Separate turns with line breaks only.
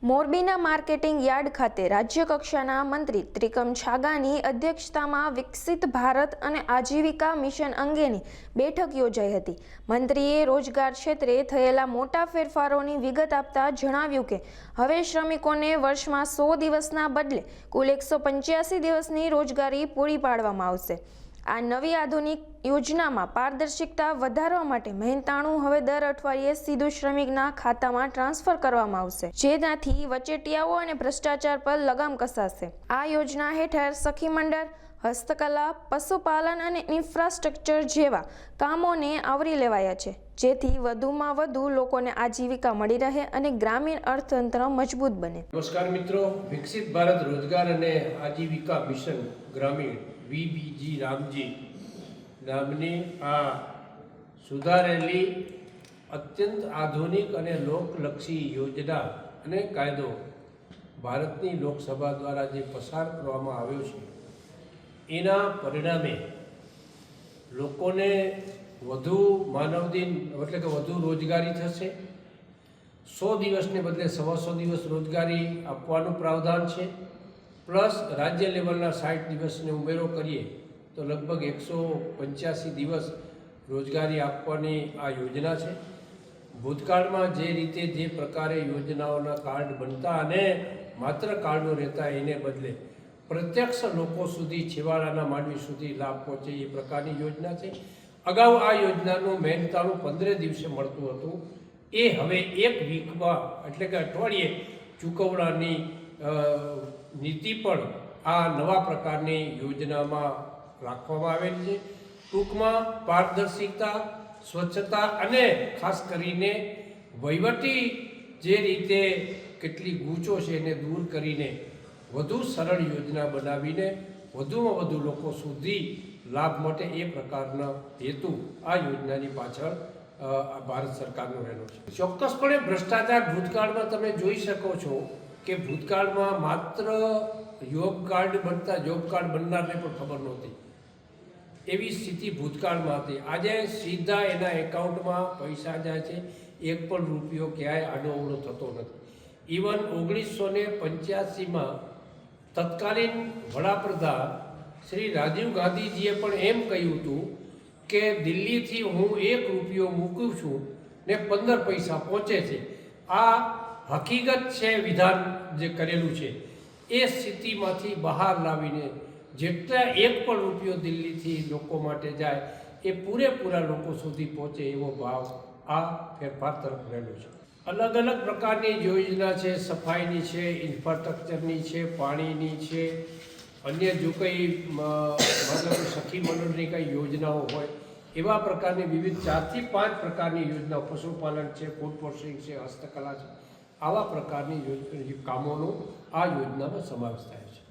મોરબીના marketing yard ખાતે રાજ્ય કક્ષાના મંત્રી ત્રિકમ છાગાની અધ્યક્ષતામાં વિકસિત ભારત અને આજીવિકા મિશન અંગેની બેઠક યોજાઈ હતી। મંત્રીએ રોજગાર ક્ષેત્રે થયેલા મોટા ફેરફારોની વિગત આપતા જણાવ્યું કે હવે શ્રમિકોને વર્ષમાં 100 દિવસના બદલે કુલ 185 દિવસની રોજગારી પૂરી પાડવામાં આવશે। આ નવી આધુનિક યોજનામાં પારદર્શિકતા વધારવા માટે મહેનતાણું હવે દર અઠવાડિયે સીધું શ્રમિકના ખાતામાં ટ્રાન્સફર કરવામાં આવશે, જેનાથી વચેટિયાઓ અને ભ્રષ્ટાચાર પર લગામ કસાશે। આ યોજના હેઠળ સખી મંડળ, હસ્તકલા, પશુપાલન અને ઇન્ફ્રાસ્ટ્રક્ચર જેવા કામોને આવરી લેવાયા છે, જેથી વધુમાં વધુ લોકોને આજીવિકા મળી રહે અને ગ્રામીણ અર્થતંત્ર મજબૂત બને।
નમસ્કાર મિત્રો, વિકસિત ભારત રોજગાર અને આજીવિકા મિશન ગ્રામીણ વીબીજી રામજી નામની આ સુધારેલી અત્યંત આધુનિક અને લોકલક્ષી યોજના અને કાયદો ભારતની લોકસભા દ્વારા જે પસાર કરવામાં આવ્યો છે, એના પરિણામે લોકોને વધુ માનવદિન એટલે કે વધુ રોજગારી થશે। 100 દિવસને બદલે 125 દિવસ રોજગારી આપવાનું પ્રાવધાન છે, પ્લસ રાજ્ય લેવલના 60 દિવસને ઉમેરો કરીએ તો લગભગ 185 દિવસ રોજગારી આપવાની આ યોજના છે। ભૂતકાળમાં જે રીતે જે પ્રકારે યોજનાઓના કાર્ડ બનતા અને માત્ર કાર્ડો રહેતા, એને બદલે પ્રત્યક્ષ લોકો સુધી, છેવાડાના માનવી સુધી લાભ પહોંચે એ પ્રકારની યોજના છે। અગાઉ આ યોજનાનું મહેનતાણું 15 દિવસે મળતું હતું, એ હવે 1 વીકમાં એટલે કે અઠવાડિયે ચૂકવણાની નીતિ પણ આ નવા પ્રકારની યોજનામાં રાખવામાં આવેલી છે। ટૂંકમાં પારદર્શિકતા, સ્વચ્છતા અને ખાસ કરીને વહીવટી જે રીતે કેટલી ગૂંચો છે એને દૂર કરીને વધુ સરળ યોજના બનાવીને વધુમાં વધુ લોકો સુધી લાભ મળે એ પ્રકારના હેતુ આ યોજનાની પાછળ ભારત સરકારનો રહેલો છે। ચોક્કસપણે ભ્રષ્ટાચાર ભૂતકાળમાં તમે જોઈ શકો છો કે ભૂતકાળમાં માત્ર જોબ કાર્ડ બનનારને પણ ખબર નહોતી, એવી સ્થિતિ ભૂતકાળમાં હતી। આજે સીધા એના એકાઉન્ટમાં પૈસા જાય છે, એક પણ રૂપિયો ક્યાંય આડોઅવળો થતો નથી। ઇવન 1985માં તત્કાલીન વડાપ્રધાન શ્રી રાજીવ ગાંધીજીએ પણ એમ કહ્યું હતું કે દિલ્હીથી હું 1 રૂપિયો મૂકું છું ને 15 પૈસા પહોંચે છે। આ હકીકત છે, વિધાન જે કરેલું છે એ સ્થિતિમાંથી બહાર લાવીને જેટલા 1 પણ રૂપિયો દિલ્હીથી લોકો માટે જાય એ પૂરેપૂરા લોકો સુધી પહોંચે એવો ભાવ આ ફેરફાર તરફ રહેલો છે। અલગ અલગ પ્રકારની યોજના છે, સફાઈની છે, ઇન્ફ્રાસ્ટ્રક્ચરની છે, પાણીની છે, અન્ય જો કંઈ મતલબ સખી મંડળની કંઈ યોજનાઓ હોય એવા પ્રકારની વિવિધ 4 થી 5 પ્રકારની યોજનાઓ, પશુપાલન છે, ફૂડ પ્રોસેસિંગ છે, હસ્તકલા છે, આવા પ્રકારની કામોનો આ યોજનામાં સમાવેશ થાય છે।